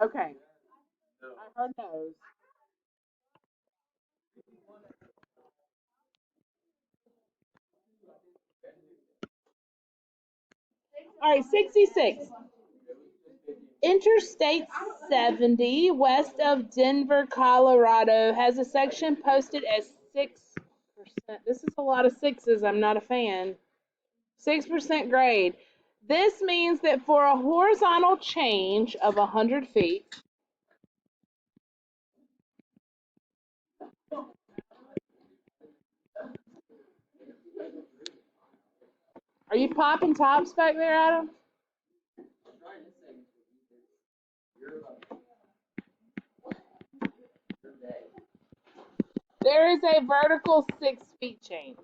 Okay, I heard nose. All right, 66. Interstate 70 west of Denver, Colorado has a section posted as 6%. This is a lot of sixes. I'm not a fan. 6% grade. This means that for a horizontal change of 100 feet, are you popping tops back there, Adam? There is a vertical 6 feet change.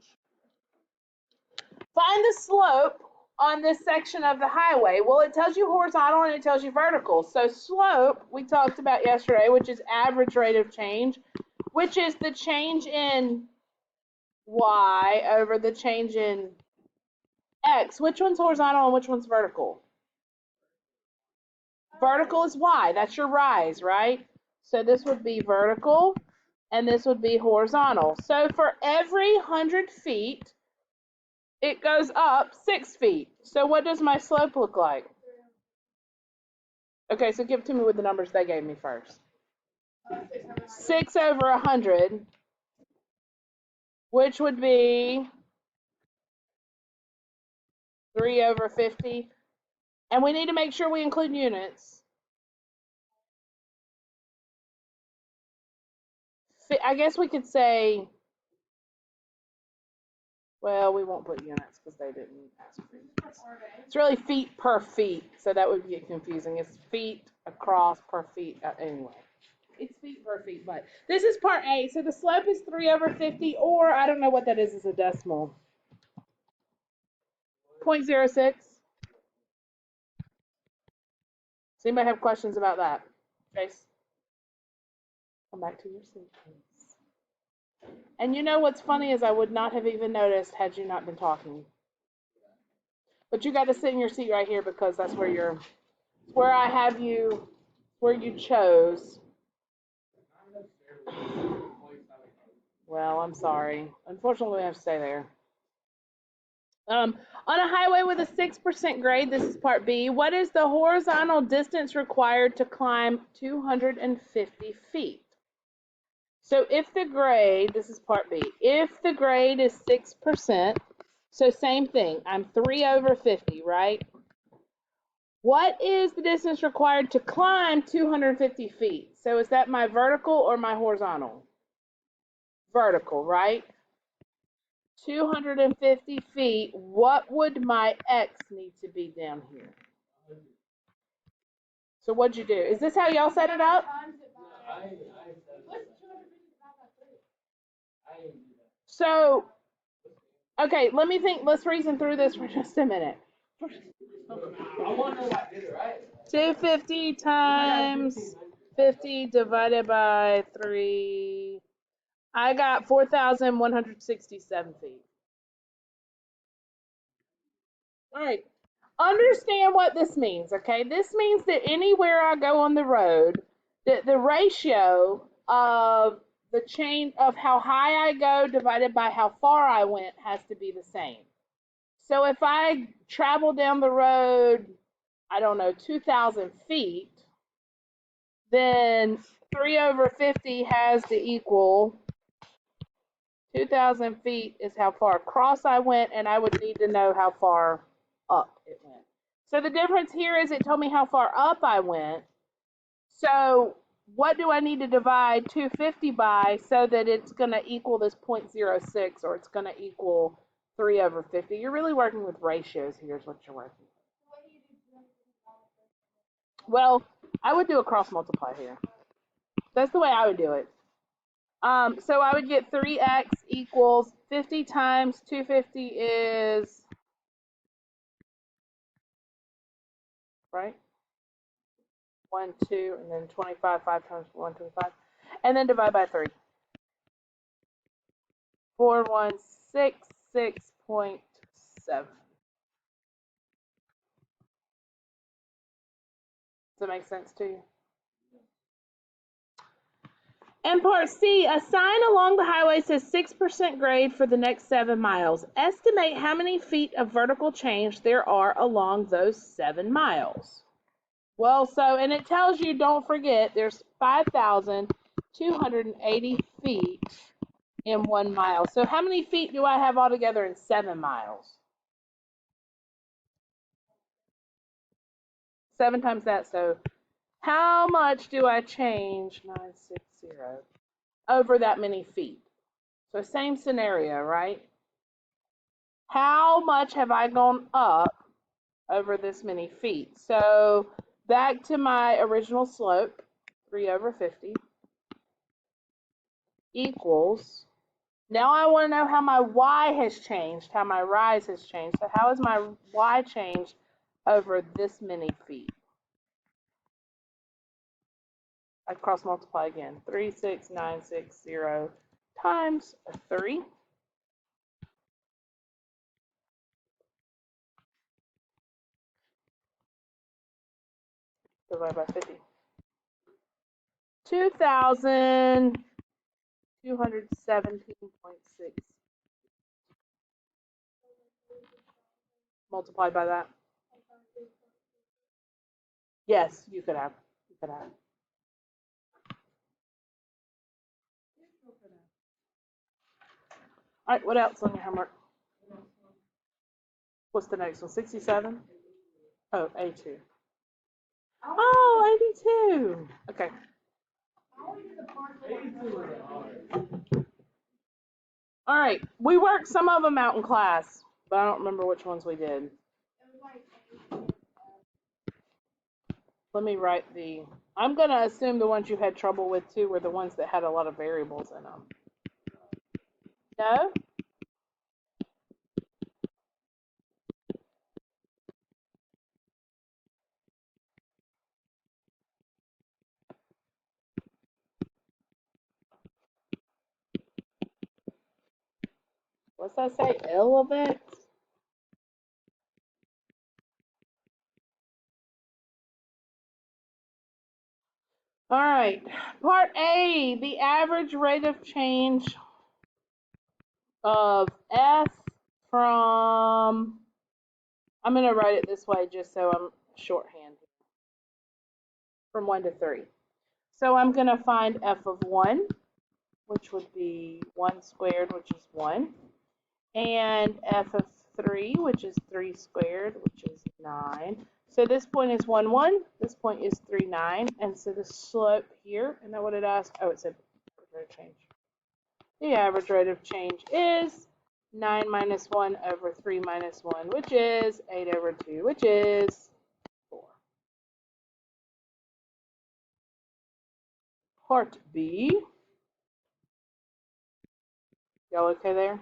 Find the slope on this section of the highway. Well, it tells you horizontal and it tells you vertical. So slope, we talked about yesterday, which is average rate of change, which is the change in y over the change in x. Which one's horizontal and which one's vertical? Vertical is y. That's your rise, right? So this would be vertical and this would be horizontal. So for every 100 feet, it goes up 6 feet. So what does my slope look like? Okay, so give it to me with the numbers they gave me first. 6 over 100, which would be 3 over 50. And we need to make sure we include units. I guess we could say, well, we won't put units because they didn't ask for units. It's really feet per feet, so that would get confusing. It's feet across per feet. Anyway, it's feet per feet, but this is part A. So the slope is 3 over 50, or I don't know what that is as a decimal. 0.06. Does anybody have questions about that? Trace, come back to your seat, please. And you know what's funny is I would not have even noticed had you not been talking. But you got to sit in your seat right here because that's where I have you, where you chose. Well, I'm sorry. Unfortunately, we have to stay there. On a highway with a 6% grade, this is part B, what is the horizontal distance required to climb 250 feet? So if the grade, this is part B, if the grade is 6%, so same thing, I'm 3 over 50, right? What is the distance required to climb 250 feet? So is that my vertical or my horizontal? Vertical, right? 250 feet, what would my x need to be down here? So what'd you do? Is this how y'all set it up? So, okay, let me think. Let's reason through this for just a minute. 250 times 50 divided by 3. I got 4,167 feet. All right. Understand what this means, okay? This means that anywhere I go on the road, that the ratio of the change of how high I go divided by how far I went has to be the same. So if I travel down the road, I don't know, 2,000 feet, then 3 over 50 has to equal 2,000 feet is how far across I went, and I would need to know how far up it went. So the difference here is it told me how far up I went. So what do I need to divide 250 by so that it's going to equal this 0.06 or it's going to equal 3 over 50? You're really working with ratios here is what you're working with. Well, I would do a cross multiply here. That's the way I would do it. So I would get 3x equals 50 times 250 is, right? 1, 2, and then 25, 5 times 125. And then divide by 3. 4166.7. Does that make sense to you? And part C, a sign along the highway says 6% grade for the next 7 miles. Estimate how many feet of vertical change there are along those 7 miles. Well, so, and it tells you, don't forget, there's 5,280 feet in 1 mile. So how many feet do I have altogether in 7 miles? 7 times that, so how much do I change 960 over that many feet? So same scenario, right? How much have I gone up over this many feet? So back to my original slope, 3 over 50 equals, now I want to know how my y has changed, how my rise has changed. So how has my y changed over this many feet? I cross multiply again. 36960 times 3 divided by 50. 2,217.6 multiplied by that. Yes, you could have. You could have. All right, what else on your homework? What's the next one? 67? Oh, A2. Oh, 82. Okay. All right. We worked some of them out in class, but I don't remember which ones we did. Let me write the, I'm going to assume the ones you had trouble with too were the ones that had a lot of variables in them. No? What's that say? L of X? All right. Part A, the average rate of change of F from, I'm going to write it this way just so I'm shorthand, from 1 to 3. So I'm going to find F of 1, which would be 1 squared, which is 1, and F of 3, which is 3 squared, which is 9. So this point is 1, 1, this point is 3, 9, and so the slope here, isn't that what it asked? Oh, it said rate of change. The average rate of change is 9 minus 1 over 3 minus 1, which is 8 over 2, which is 4. Part B. Y'all okay there?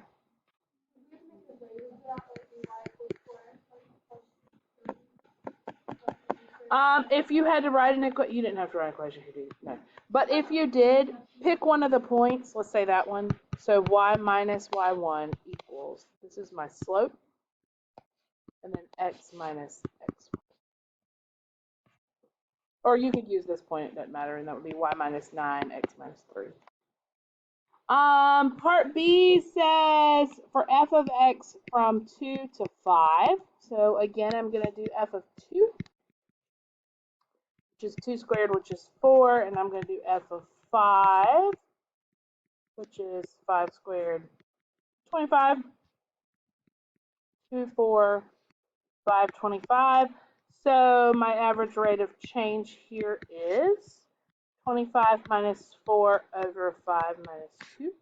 If you had to write an equation, you didn't have to write an equation, you did. No. But if you did, pick one of the points. Let's say that one. So y minus y1 equals, this is my slope, and then x minus x1. Or you could use this point, it doesn't matter, and that would be y minus 9, x minus 3. Part B says for f of x from 2 to 5. So again, I'm going to do f of 2, which is 2 squared, which is 4, and I'm going to do f of 5, which is 5 squared, 25, 2, 4, 5, 25. So my average rate of change here is 25 minus 4 over 5 minus 2,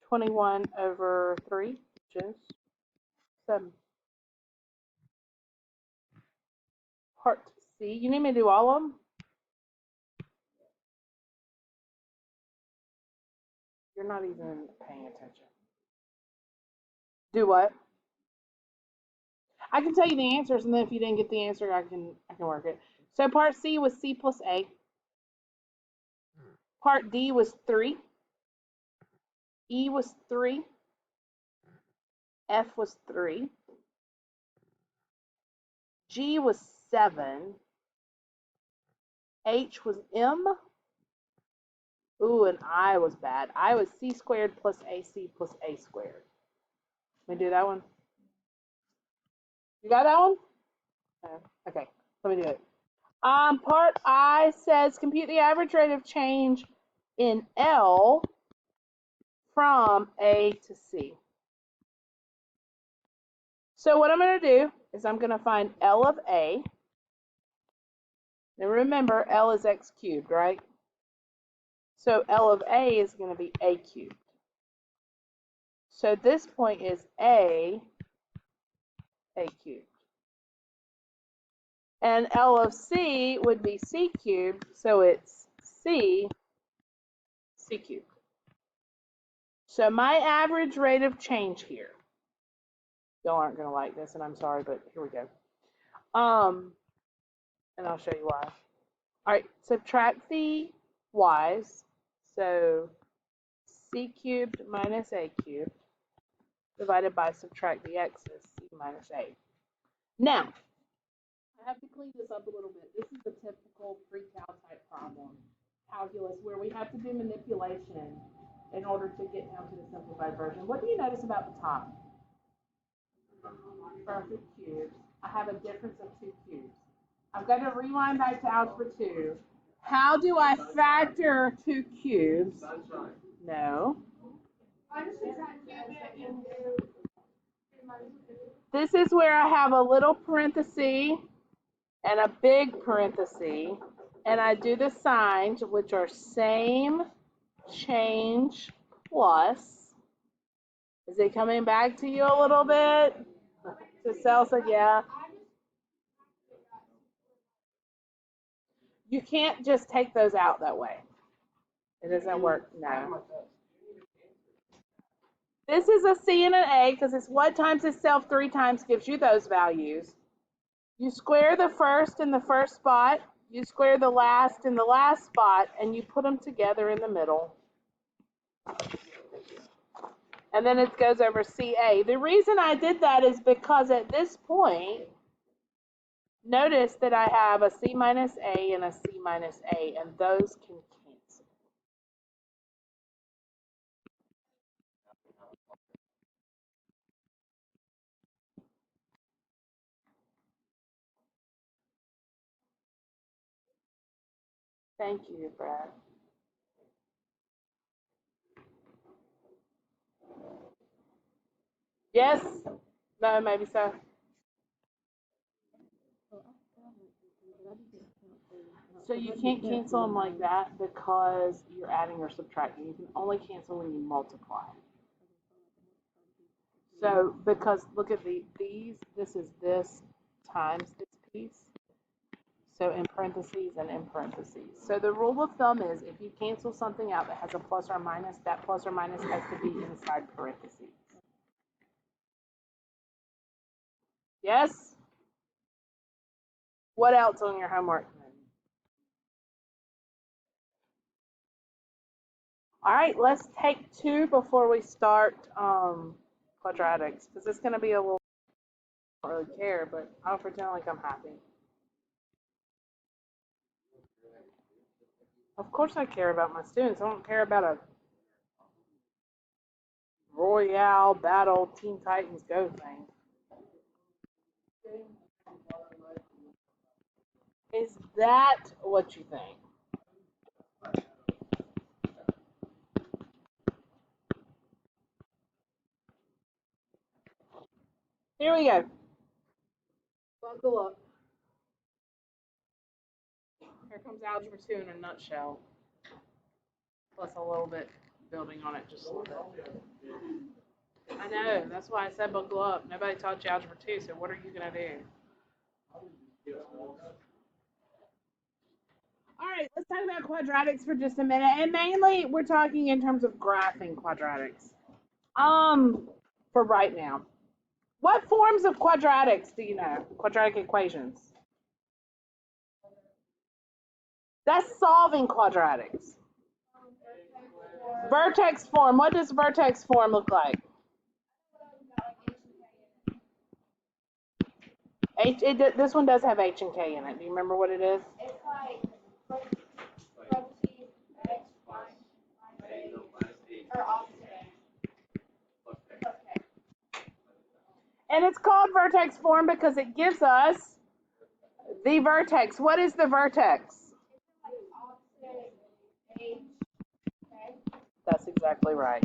21 over 3, which is 7. Part C, you need me to do all of them? You're not even paying attention. Do what? I can tell you the answers, and then if you didn't get the answer, I can work it. So part C was C plus A. Part D was 3. E was 3. F was 3. G was 7. H was M. Ooh, and I was bad. I was c squared plus ac plus a squared. Let me do that one. You got that one? Okay, let me do it. Part I says compute the average rate of change in L from A to C. So what I'm going to do is I'm going to find L of A. Now remember, L is x cubed, right? So L of A is going to be A cubed. So this point is A cubed. And L of C would be C cubed, so it's C cubed. So my average rate of change here, y'all aren't going to like this, and I'm sorry, but here we go. And I'll show you why. All right, subtract the y's. So c cubed minus a cubed divided by subtract the x's, c minus a. Now, I have to clean this up a little bit. This is the typical pre-cal type problem, calculus, where we have to do manipulation in order to get down to the simplified version. What do you notice about the top? Perfect cubes. I have a difference of 2 cubes. I've got to rewind back to algebra 2. How do I factor 2 cubes? No. This is where I have a little parenthesis and a big parenthesis, and I do the signs, which are same change plus. Is it coming back to you a little bit? To Celsa, yeah. You can't just take those out that way. It doesn't work, no. This is a C and an A because it's what times itself 3 times gives you those values. You square the first in the first spot, you square the last in the last spot, and you put them together in the middle. And then it goes over CA. The reason I did that is because at this point, notice that I have a C minus A and a C minus A, and those can cancel. Thank you, Brad. Yes? No, maybe so. So you can't cancel them like that because you're adding or subtracting. You can only cancel when you multiply. So because look at these, this is this times this piece. So in parentheses and in parentheses. So the rule of thumb is if you cancel something out that has a plus or minus, that plus or minus has to be inside parentheses. Yes? What else on your homework? All right, let's take 2 before we start quadratics, because it's going to be a little, I don't really care, but I'll pretend like I'm happy. Of course I care about my students. I don't care about a Royale Battle Teen Titans Go thing. Is that what you think? Here we go. Buckle up. Here comes algebra 2 in a nutshell. Plus a little bit building on it, just a little bit. I know, that's why I said buckle up. Nobody taught you algebra 2, so what are you going to do? All right, let's talk about quadratics for just a minute. And mainly, we're talking in terms of graphing quadratics. For right now. What forms of quadratics do you know? Quadratic equations. That's solving quadratics. Vertex form. What does vertex form look like? This one does have H and K in it. Do you remember what it is? It's like parentheses, X, Y. And it's called vertex form because it gives us the vertex. What is the vertex? That's exactly right.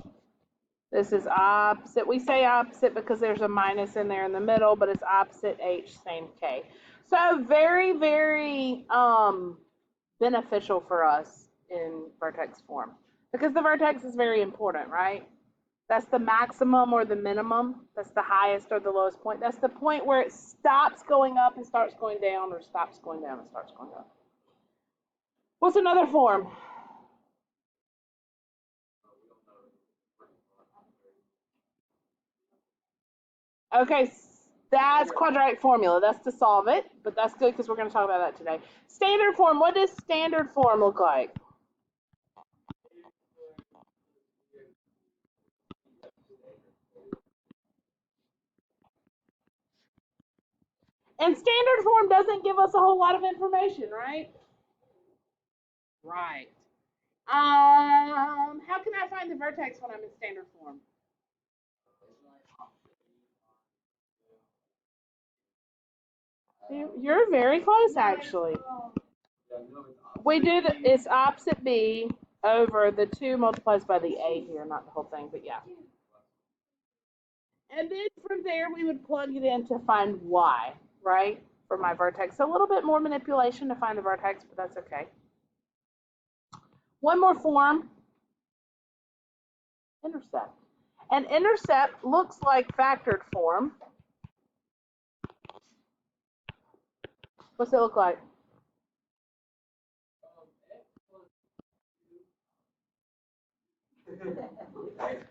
This is opposite. We say opposite because there's a minus in there in the middle, but it's opposite H, same K. So very, very beneficial for us in vertex form because the vertex is very important, right? That's the maximum or the minimum. That's the highest or the lowest point. That's the point where it stops going up and starts going down, or stops going down and starts going up. What's another form? Okay, that's quadratic formula. That's to solve it, but that's good because we're going to talk about that today. Standard form. What does standard form look like? And standard form doesn't give us a whole lot of information, right? Right. How can I find the vertex when I'm in standard form? You're very close, actually. We did, it's opposite B over the 2 multiplies by the A here, not the whole thing, but yeah. And then from there, we would plug it in to find Y, right, for my vertex. So a little bit more manipulation to find the vertex, but that's okay. One more form, intercept. And intercept looks like factored form. What's it look like?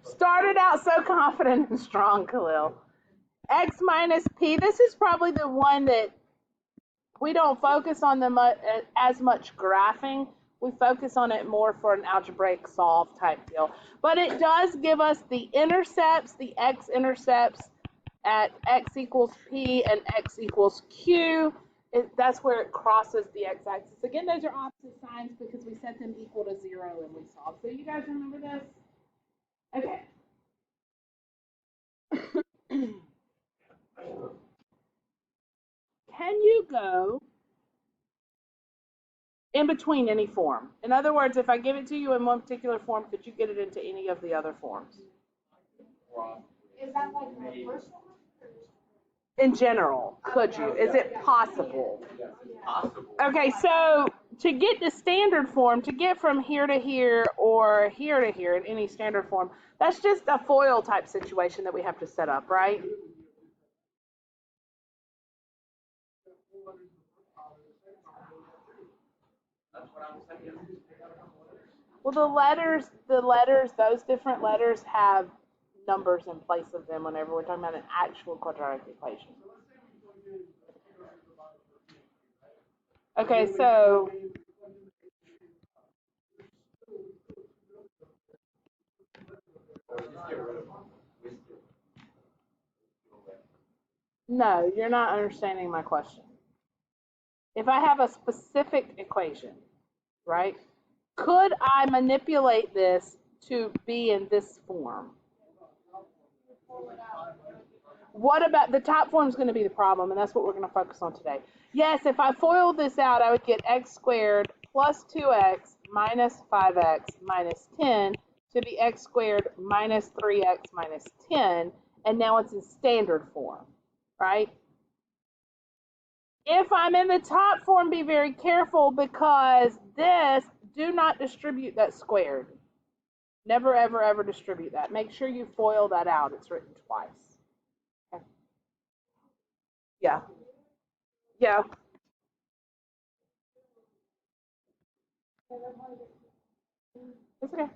Started out so confident and strong, Khalil. X minus P. This is probably the one that we don't focus on as much graphing. We focus on it more for an algebraic solve type deal. But it does give us the intercepts, the x-intercepts at x equals P and x equals Q. That's where it crosses the x-axis. Again, those are opposite signs because we set them equal to 0 and we solve. So you guys remember this? Okay. Can you go in between any form? In other words, if I give it to you in one particular form, could you get it into any of the other forms? Is that like the first one? In general, could you? Is it possible? Possible. Okay, so to get the standard form, to get from here to here or here to here in any standard form, that's just a FOIL type situation that we have to set up, right? That's what I'm saying. Well, the letters, those different letters have numbers in place of them whenever we're talking about an actual quadratic equation. Okay, so no, you're not understanding my question. If I have a specific equation, right, could I manipulate this to be in this form? What about the top form is going to be the problem, and that's what we're going to focus on today. Yes, if I FOILed this out, I would get x squared plus 2x minus 5x minus 10 to be x squared minus 3x minus 10, and now it's in standard form, right? If I'm in the top form, be very careful because this, do not distribute that squared. Never, ever, ever distribute that. Make sure you FOIL that out. It's written twice. Okay. Yeah. Yeah. It's okay.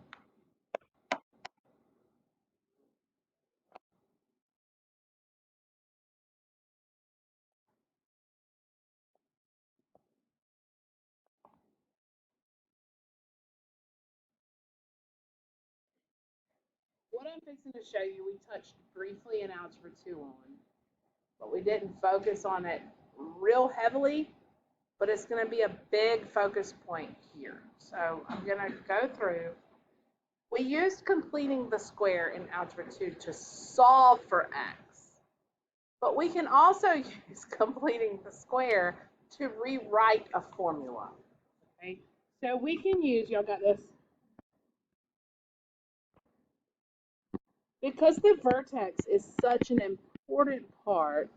What I'm fixing to show you, we touched briefly in Algebra 2 on, but we didn't focus on it real heavily, but it's going to be a big focus point here. So I'm going to go through We used completing the square in Algebra 2 to solve for x, but we can also use completing the square to rewrite a formula. Okay, so we can use, y'all got this? Because the vertex is such an important part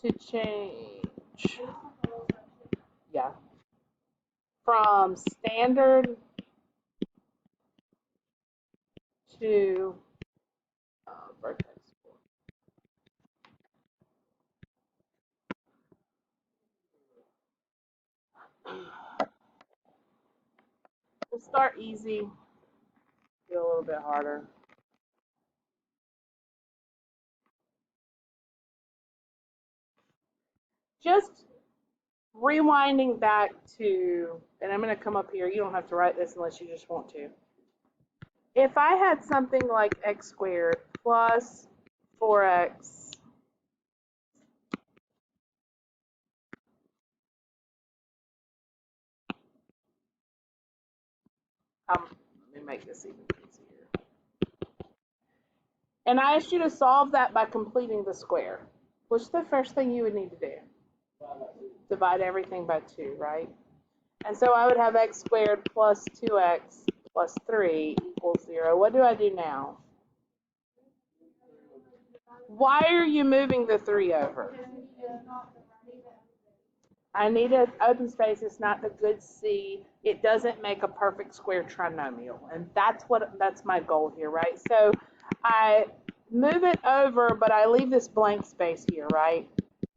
to change, yeah, from standard to vertex. We'll start easy, get a little bit harder. Just rewinding back to, and I'm going to come up here. You don't have to write this unless you just want to. If I had something like x squared plus 4x let me make this even easier. And I asked you to solve that by completing the square. What's the first thing you would need to do? Divide everything by 2, right? And so I would have x squared plus 2x plus 3 equals 0. What do I do now? Why are you moving the 3 over? I need an open space. It's not a good C. It doesn't make a perfect square trinomial. And that's my goal here, right? So I move it over, but I leave this blank space here, right?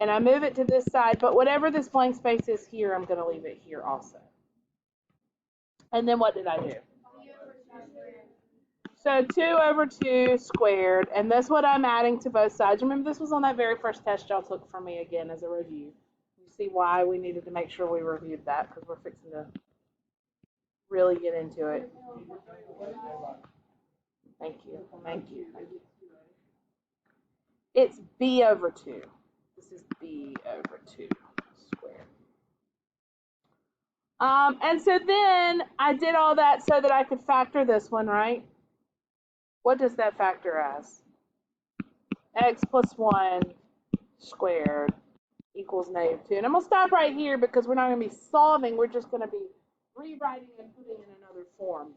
And I move it to this side, but whatever this blank space is here, I'm going to leave it here also. And then what did I do? So 2 over 2 squared, and that's what I'm adding to both sides. Remember, this was on that very first test y'all took for me again as a review. You see why we needed to make sure we reviewed that, because we're fixing to really get into it. Thank you. Thank you. Thank you. It's b over 2. This is b over 2 squared. And so then I did all that so that I could factor this one, right? What does that factor as? X plus 1 squared equals -2. And I'm going to stop right here because we're not going to be solving. We're just going to be rewriting and putting in another form.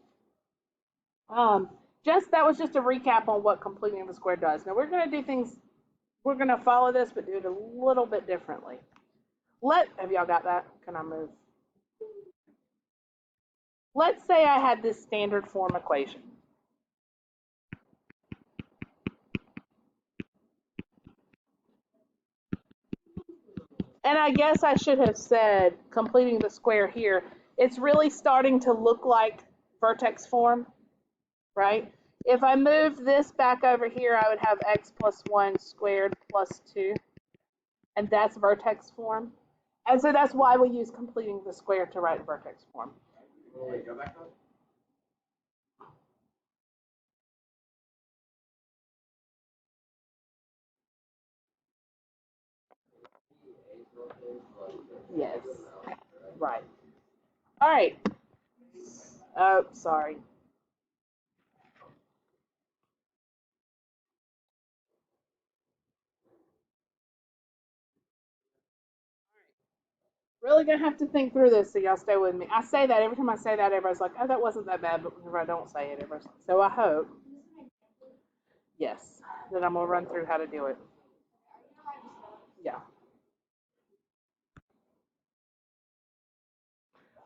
That was just a recap on what completing the square does. Now we're going to do things, we're going to follow this, but do it a little bit differently. Have y'all got that? Can I move? Let's say I had this standard form equation. And I guess I should have said completing the square here. It's really starting to look like vertex form, right? If I moved this back over here, I would have x plus 1 squared plus 2. And that's vertex form. And so that's why we use completing the square to write vertex form. Wait, go back up. Yes. Right. All right. Oh, sorry. Really gonna have to think through this, so y'all stay with me. I say that every time I say that, everybody's like, "Oh, that wasn't that bad," but whenever I don't say it, everybody's like, so I hope, yes, that I'm gonna run through how to do it. Yeah.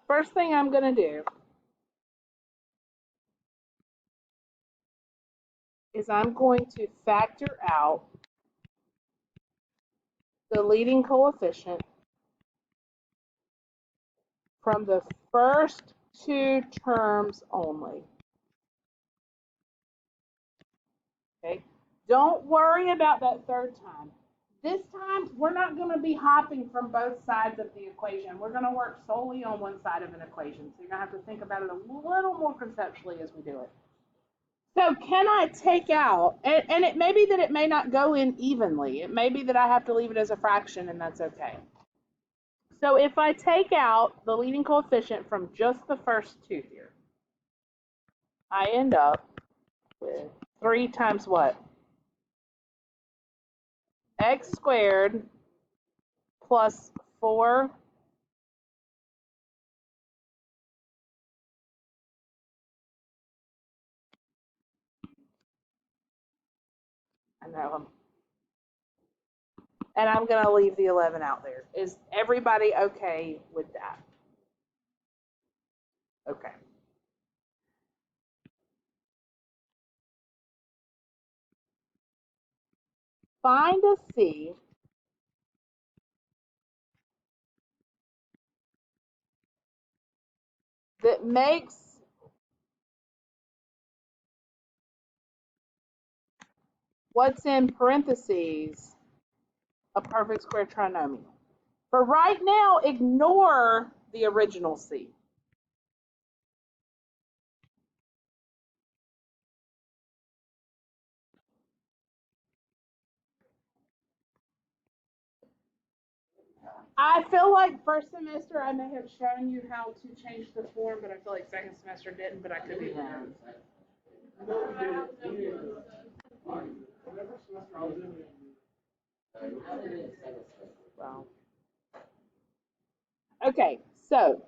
First thing I'm gonna do is I'm going to factor out the leading coefficient from the first 2 terms only. Okay? Don't worry about that third time. This time, we're not going to be hopping from both sides of the equation. We're going to work solely on one side of an equation. So you're going to have to think about it a little more conceptually as we do it. So can I take out, and it may be that it may not go in evenly. It may be that I have to leave it as a fraction, and that's okay. So if I take out the leading coefficient from just the first two here, I end up with 3 times what? X squared plus 4. I know. And I'm going to leave the 11 out there. Is everybody okay with that? Okay. Find a C that makes what's in parentheses a perfect square trinomial. For right now, ignore the original C. I feel like first semester I may have shown you how to change the form, but I feel like second semester didn't, but I could be wrong. Wow. Okay, so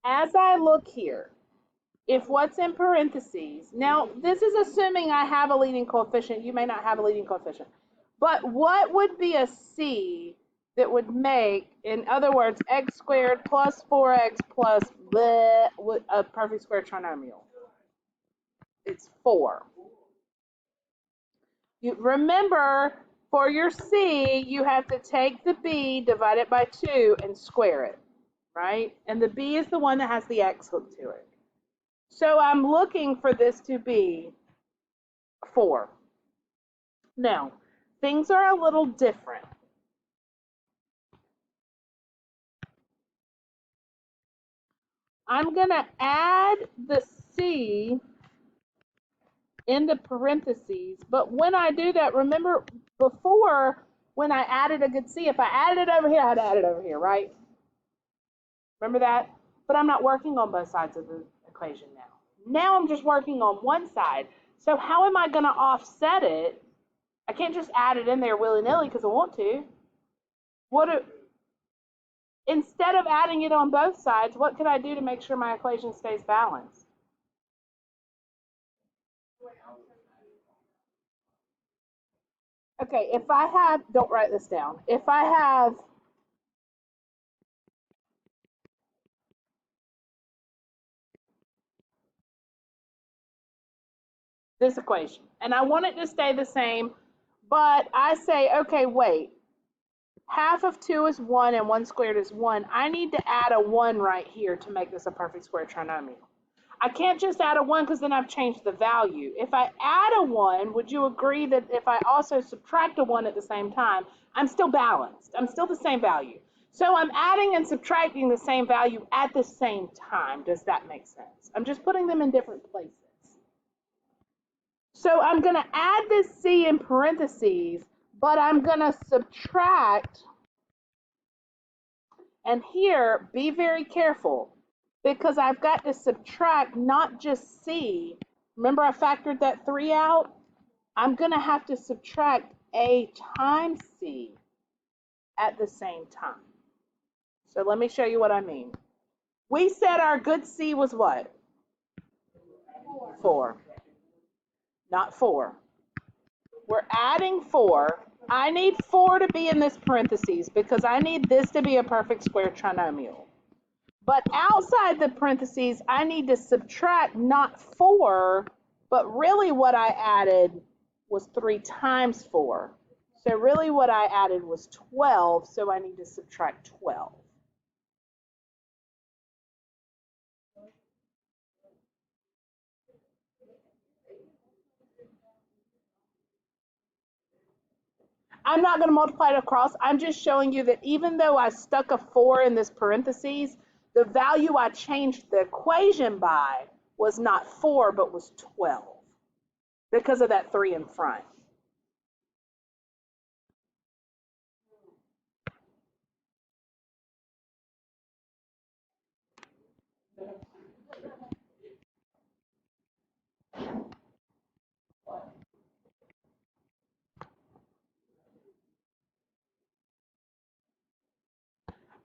as I look here, if what's in parentheses, now this is assuming I have a leading coefficient. You may not have a leading coefficient. But what would be a C that would make, in other words, x squared plus 4x plus bleh, a perfect square trinomial? It's 4. You remember, for your C, you have to take the B, divide it by 2, and square it, right? And the B is the one that has the x hooked to it. So I'm looking for this to be 4. Now, things are a little different. I'm going to add the C into parentheses, but when I do that, remember before when I added a good C, if I added it over here, I had to add it over here, right? Remember that? But I'm not working on both sides of the equation now. Now I'm just working on one side. So how am I going to offset it? I can't just add it in there willy-nilly because I want to. Instead of adding it on both sides, what could I do to make sure my equation stays balanced? Okay, if I have, don't write this down. If I have this equation and I want it to stay the same, but I say, okay, wait, half of 2 is 1 and 1 squared is 1. I need to add a 1 right here to make this a perfect square trinomial. I can't just add a 1 because then I've changed the value. If I add a 1, would you agree that if I also subtract a 1 at the same time, I'm still balanced? I'm still the same value. So I'm adding and subtracting the same value at the same time. Does that make sense? I'm just putting them in different places. So I'm going to add this C in parentheses, but I'm going to subtract. And here, be very careful, because I've got to subtract not just C. Remember I factored that 3 out? I'm going to have to subtract A times C at the same time. So let me show you what I mean. We said our good C was what? 4. Not 4. We're adding 4. I need 4 to be in this parentheses because I need this to be a perfect square trinomial. But outside the parentheses, I need to subtract not 4, but really what I added was 3 times 4. So really what I added was 12, so I need to subtract 12. I'm not going to multiply it across. I'm just showing you that even though I stuck a 4 in this parentheses, the value I changed the equation by was not 4, but was 12 because of that 3 in front.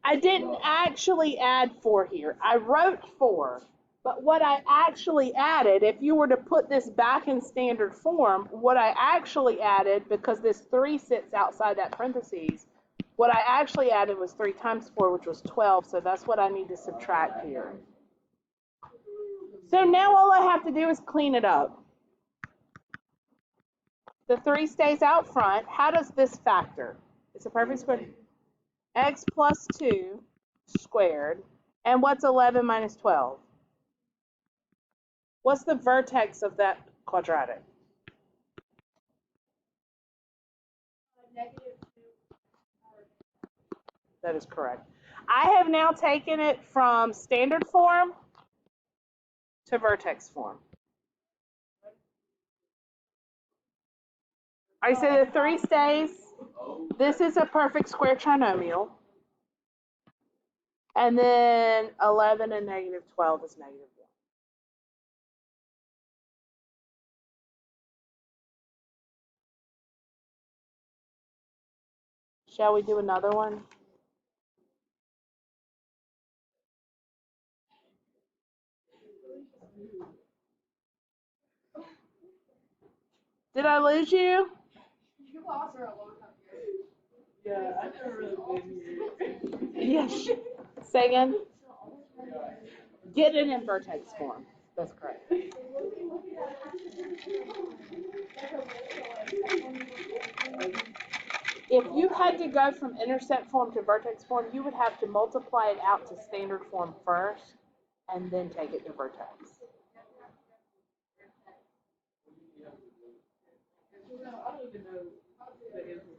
I didn't actually add 4 here. I wrote 4, but what I actually added, if you were to put this back in standard form, what I actually added, because this 3 sits outside that parentheses, what I actually added was 3 times 4, which was 12, so that's what I need to subtract here. So now all I have to do is clean it up. The 3 stays out front. How does this factor? It's a perfect square. X plus 2 squared. And what's 11 minus 12? What's the vertex of that quadratic? That is correct. I have now taken it from standard form to vertex form. I say the 3 stays. This is a perfect square trinomial. And then 11 and negative 12 is negative 1. Shall we do another one? Did I lose you? You lost her a long time ago. Yeah, I've never really been here. Yes. Say again. Get it in vertex form. That's correct. If you had to go from intercept form to vertex form, you would have to multiply it out to standard form first and then take it to vertex.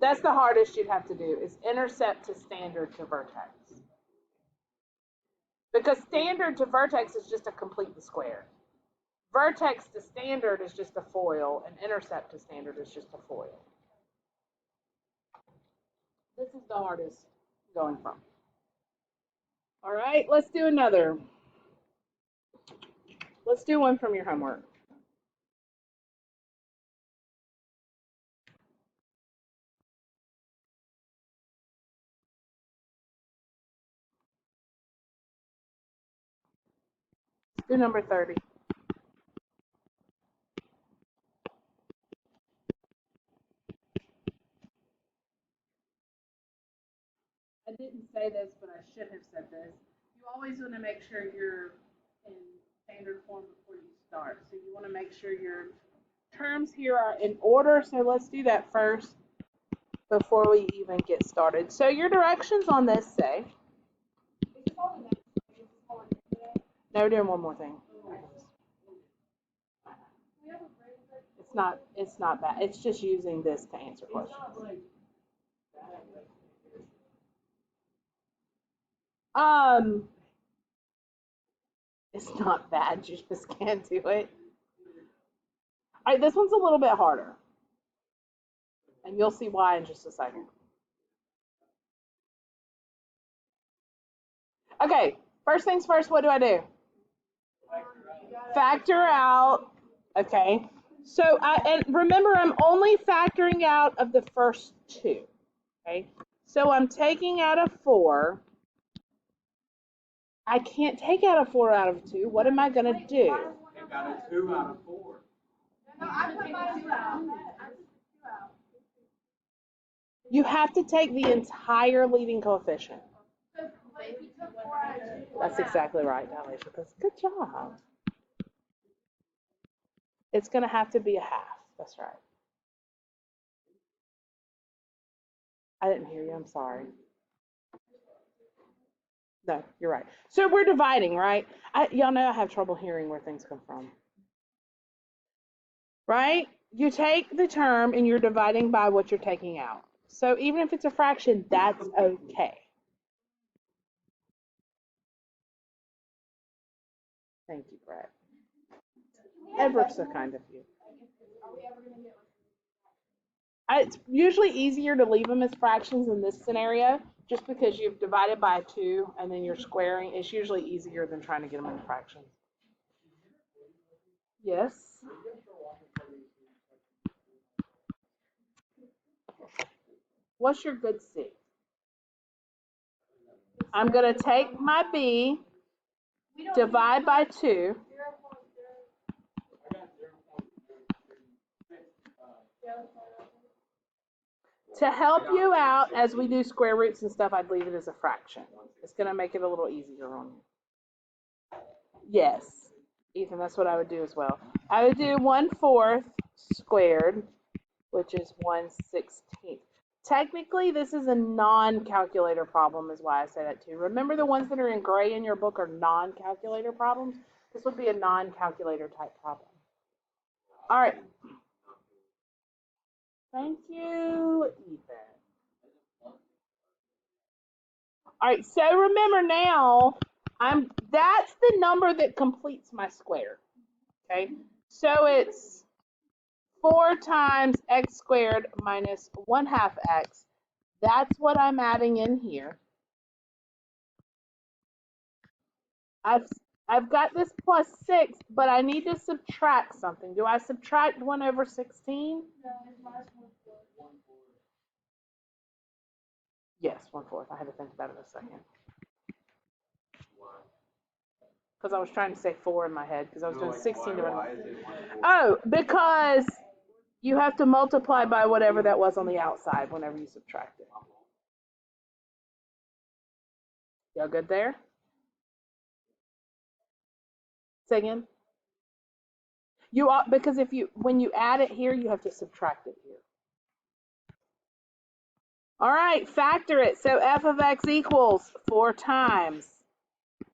That's the hardest you'd have to do, is intercept to standard to vertex. Because standard to vertex is just a complete the square. Vertex to standard is just a FOIL, and intercept to standard is just a FOIL. This is the hardest going from. All right, let's do another. Let's do one from your homework. Let's do number 30. I didn't say this, but I should have said this. You always want to make sure you're in standard form before you start. So you want to make sure your terms here are in order. So let's do that first before we even get started. So your directions on this say. No, we're doing one more thing. It's not bad. It's just using this to answer questions. It's not bad, you just can't do it. All right, this one's a little bit harder. And you'll see why in just a second. Okay, first things first, what do I do? Factor out. Okay. So and remember, I'm only factoring out of the first 2. Okay. So I'm taking out a 4. I can't take out a 4 out of 2. What am I going to do? Take out a 2 out of 4. No, I put my 2 out. I took 2 out. You have to take the entire leading coefficient. So, if you took 4 out of 2. That's exactly right, Dallasha. Good job. It's going to have to be a half. That's right. I didn't hear you. I'm sorry. No, you're right. So we're dividing, right? Y'all know I have trouble hearing where things come from. Right? You take the term and you're dividing by what you're taking out. So even if it's a fraction, that's okay. Thank you, Brett. Ever so kind of you. It's usually easier to leave them as fractions in this scenario, just because you've divided by 2 and then you're squaring. It's usually easier than trying to get them in fractions. Yes. What's your good C? I'm going to take my B, divide by 2. To help you out as we do square roots and stuff, I'd leave it as a fraction. It's going to make it a little easier on you. Yes, Ethan, that's what I would do as well. I would do 1/4 squared, which is 1/16. Technically, this is a non-calculator problem is why I say that too. Remember the ones that are in gray in your book are non-calculator problems? This would be a non-calculator type problem. All right. Thank you, Ethan. All right, so remember now, that's the number that completes my square. Okay, so it's 4 times x squared minus 1/2 x. That's what I'm adding in here. I've got this plus 6, but I need to subtract something. Do I subtract 1/16? Yes, 1/4. I had to think about it a second. Because I was trying to say 4 in my head, because I was doing 16 divided by. Oh, because you have to multiply by whatever that was on the outside whenever you subtract it. Y'all good there? Say again. You ought, because when you add it here, you have to subtract it here. All right, factor it. So f of x equals 4 times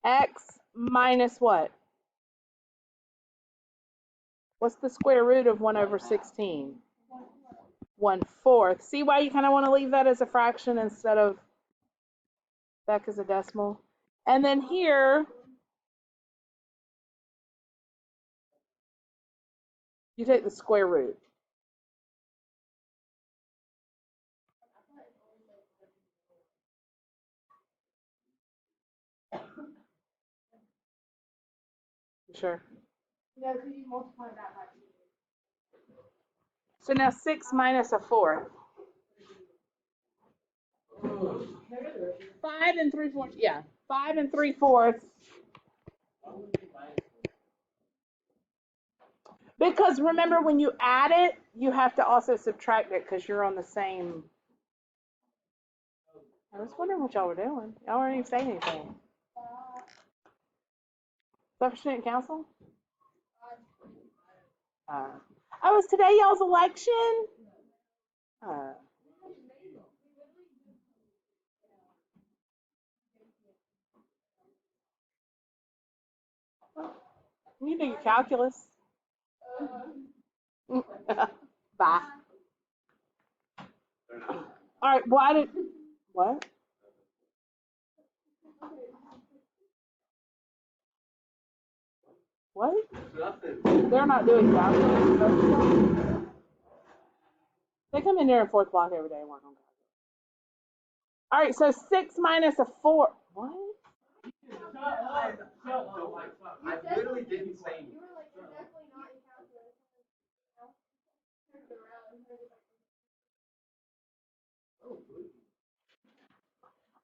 x minus what? What's the square root of 1/16? 1/4. See why you kind of want to leave that as a fraction instead of back as a decimal? And then here, you take the square root. You sure? No, because you multiply that by 2. So now 6 minus 1/4. 5 3/4. Yeah, 5 3/4. Because remember, when you add it, you have to also subtract it because you're on the same. I was wondering what y'all were doing. Y'all weren't even saying anything. Stuff for student council? Oh, is today y'all's election? You do your calculus. Bye. All right, what? What? They're not doing calculus. They come in here in 4th block every day and work on calculus. All right, so 6 minus 1/4. What? I literally didn't say anything. You were like, you're definitely not in calculus.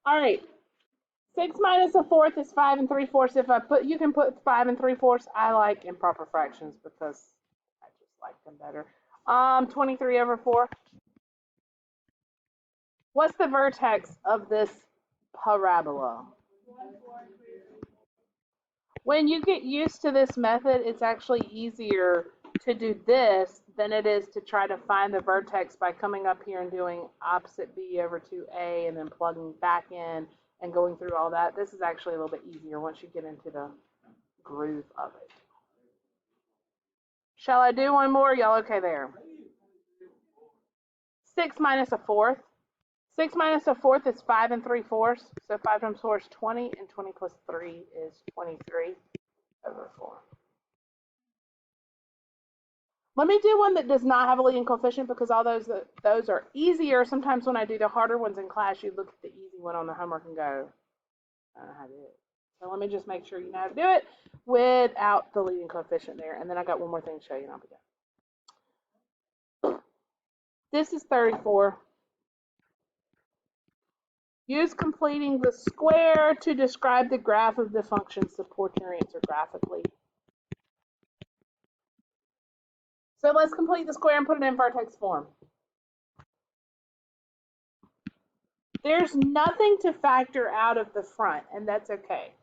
All right. 6 minus 1/4 is 5 3/4. If you can put 5 3/4. I like improper fractions because I just like them better. 23/4. What's the vertex of this parabola? When you get used to this method, it's actually easier to do this than it is to try to find the vertex by coming up here and doing opposite b over 2a and then plugging back in and going through all that. This is actually a little bit easier once you get into the groove of it. Shall I do one more? Y'all okay there? 6 minus 1/4. 6 minus 1/4 is 5 3/4. So 5 times 4 is 20, and 20 plus 3 is 23/4. Let me do one that does not have a leading coefficient because all those are easier. Sometimes when I do the harder ones in class, you look at the easy one on the homework and go, I don't know how to do it. So let me just make sure you know how to do it without the leading coefficient there. And then I got one more thing to show you and I'll be done. This is 34. Use completing the square to describe the graph of the function. Support your answer graphically. So let's complete the square and put it in vertex form. There's nothing to factor out of the front, and that's okay.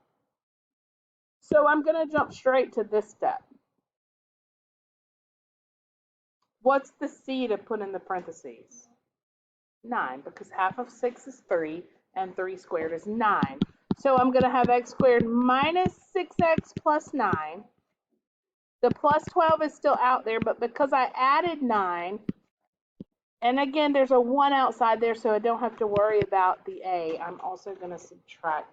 So I'm going to jump straight to this step. What's the c to put in the parentheses? 9, because half of 6 is 3, and 3 squared is 9. So I'm going to have x squared minus 6x plus 9. The plus 12 is still out there, but because I added 9, and again, there's a 1 outside there, so I don't have to worry about the a. I'm also going to subtract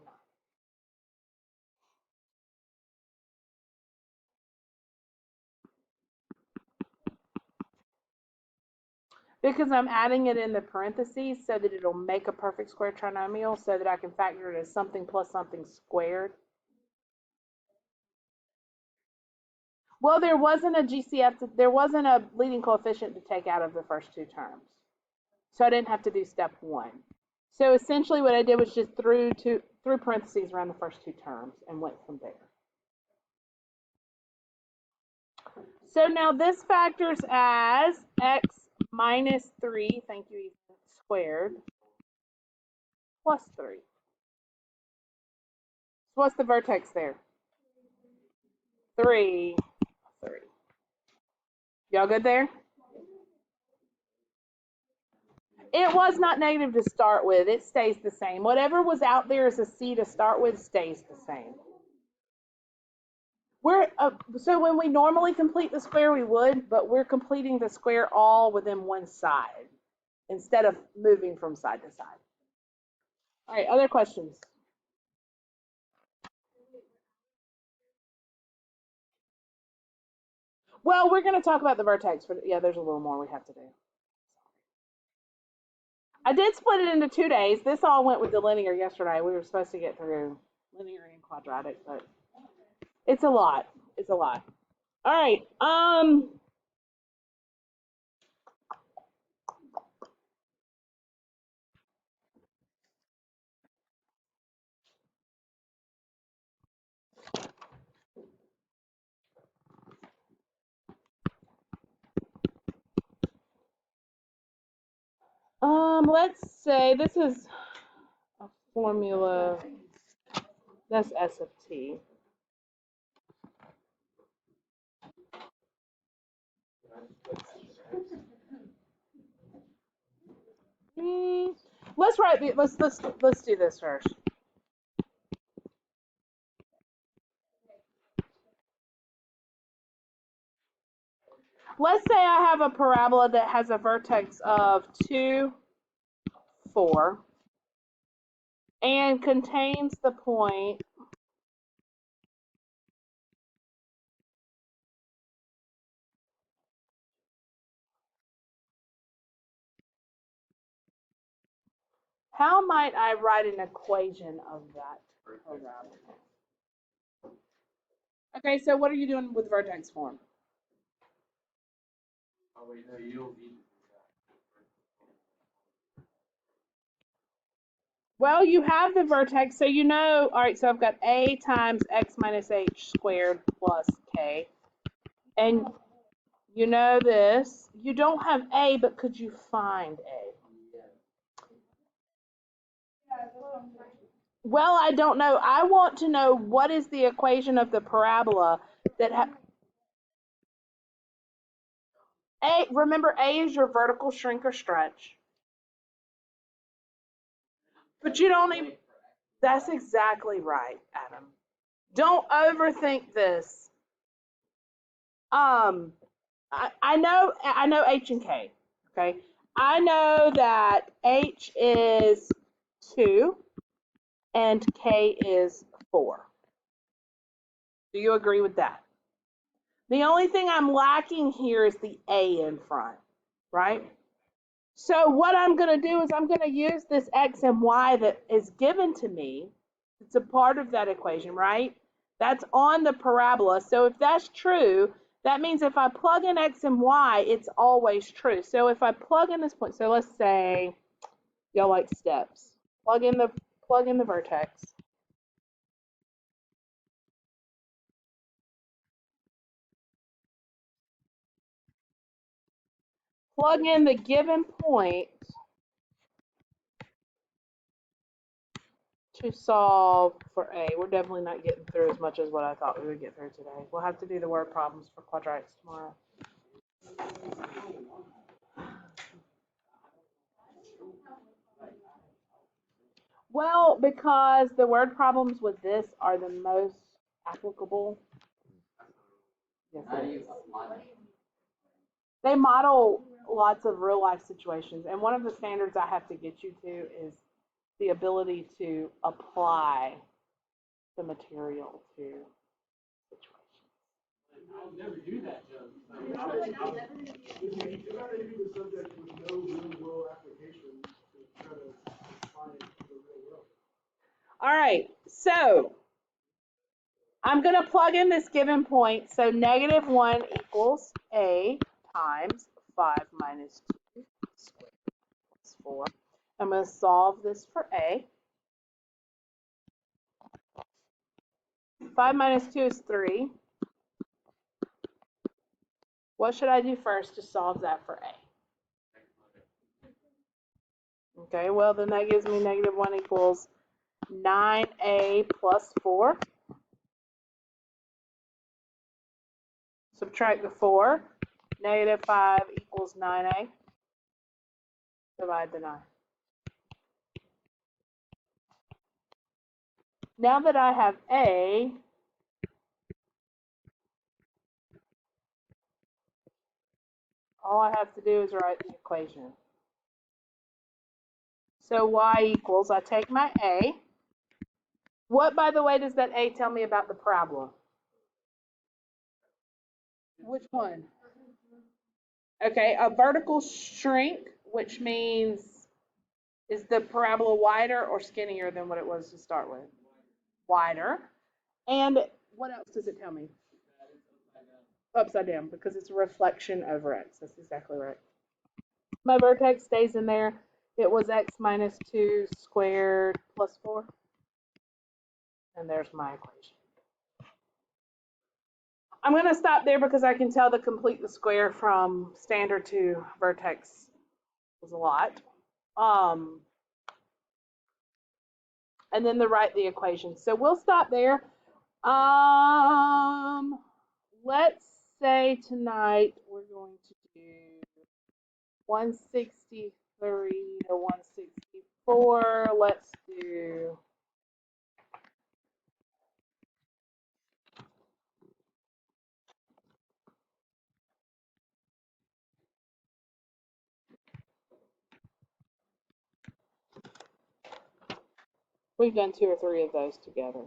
9. Because I'm adding it in the parentheses so that it'll make a perfect square trinomial so that I can factor it as something plus something squared. Well, there wasn't a GCF, there wasn't a leading coefficient to take out of the first two terms. So I didn't have to do step 1. So essentially what I did was just threw parentheses around the first two terms and went from there. So now this factors as x minus 3, thank you, Ethan, squared, plus 3. So what's the vertex there? 3, 3. Y'all good there? It was not negative to start with. It stays the same. Whatever was out there as a c to start with stays the same. So when we normally complete the square, we would, but we're completing the square all within one side instead of moving from side to side. All right, other questions? Well, we're going to talk about the vertex. Yeah, there's a little more we have to do. I did split it into 2 days. This all went with the linear yesterday. We were supposed to get through linear and quadratic, but it's a lot. It's a lot. All right. Let's say this is a formula. That's S of t. Let's write. Let's do this first. Let's say I have a parabola that has a vertex of 2, 4, and contains the point how might I write an equation of that parabola? Okay, so what are you doing with vertex form? Oh, wait, no, you don't need to do Well, you have the vertex, so you know, all right, so I've got a times x minus h squared plus k. And you know this. You don't have a, but could you find a? Well, I don't know. I want to know what is the equation of the parabola that a. Remember, a is your vertical shrink or stretch. But you don't even. That's exactly right, Adam. Don't overthink this. I know H and K. Okay, I know that H is 2 and K is 4. Do you agree with that? The only thing I'm lacking here is the a in front, right? So what I'm going to do is I'm going to use this x and y that is given to me. It's a part of that equation, right? That's on the parabola. So if that's true, that means if I plug in x and y, it's always true. So if I plug in this point, so let's say y'all like steps. Plug in the vertex. Plug in the given point to solve for A. We're definitely not getting through as much as what I thought we would get through today. We'll have to do the word problems for quadratics tomorrow. Well, because the word problems with this are the most applicable. Yes, it is. They model lots of real life situations, and one of the standards I have to get you to is the ability to apply the material to situations. I'll never do that, Joe. If I use a subject with no real world application to try to apply it to the real world. All right, so I'm going to plug in this given point. So -1 equals a times 5 minus 2 squared plus 4. I'm going to solve this for a. 5 minus 2 is 3. What should I do first to solve that for a? Okay, well, then that gives me -1 equals 9a plus 4. Subtract the 4. -5 equals 9a. Divide the 9. Now that I have a, all I have to do is write the equation. So y equals, I take my a. What, by the way, does that a tell me about the parabola? Which one? Okay, a vertical shrink, which means, is the parabola wider or skinnier than what it was to start with? Wider. And what else does it tell me? Upside down, because it's a reflection over x. That's exactly right. My vertex stays in there. It was x minus 2 squared plus 4. And there's my equation. I'm going to stop there because I can tell the complete the square from standard to vertex was a lot. And then to write the equation. So we'll stop there. Let's say tonight we're going to do 163 to 164. Let's do we've done 2 or 3 of those together.